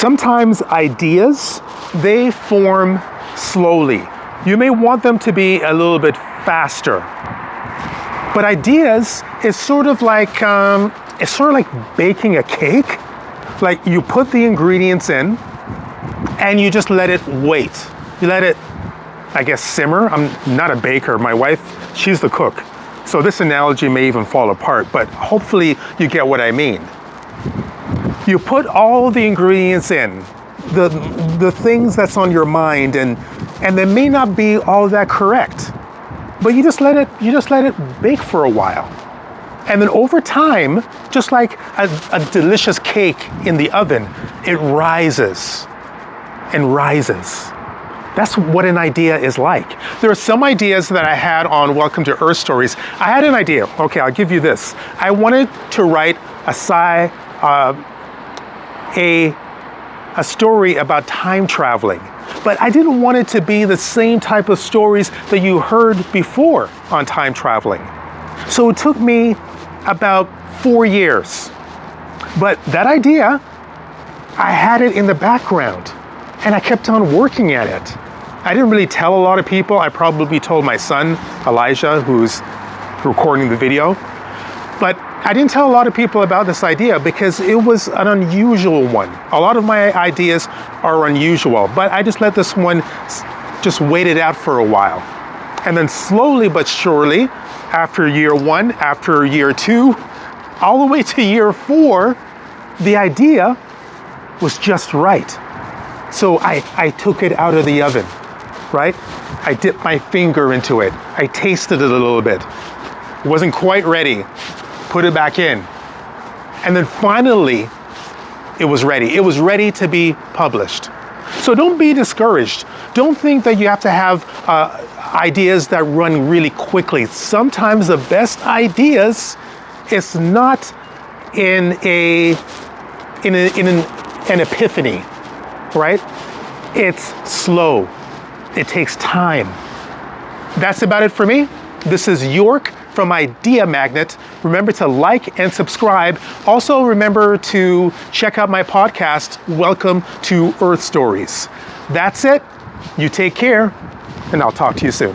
Sometimes ideas, they form slowly. You may want them to be a little bit faster. But ideas is sort of like baking a cake. Like you put the ingredients in and you just let it wait. You let it, I guess, simmer. I'm not a baker. My wife, she's the cook. So this analogy may even fall apart, but hopefully you get what I mean. You put all the ingredients in, the things that's on your mind, and they may not be all that correct, but you just let it bake for a while. And then over time, just like a delicious cake in the oven, it rises and rises. That's what an idea is like. There are some ideas that I had on Welcome to Earth Stories. I had an idea. Okay, I'll give you this. I wanted to write a story about time traveling, but I didn't want it to be the same type of stories that you heard before on time traveling. So it took me about 4 years. But that idea, I had it in the background and I kept on working at it. I didn't really tell a lot of people. I probably told my son, Elijah, who's recording the video. But I didn't tell a lot of people about this idea because it was an unusual one. A lot of my ideas are unusual, but I just let this one just wait it out for a while. And then slowly but surely, after year 1, after year 2, all the way to year 4, the idea was just right. So I took it out of the oven, right? I dipped my finger into it. I tasted it a little bit. It wasn't quite ready. Put it back in. And then finally, it was ready. It was ready to be published. So don't be discouraged. Don't think that you have to have ideas that run really quickly. Sometimes the best ideas is not in an epiphany, right? It's slow. It takes time. That's about it for me. This is York from Idea Magnet. Remember to like and subscribe. Also remember to check out my podcast, Welcome to Earth Stories. That's it. You take care, and I'll talk to you soon.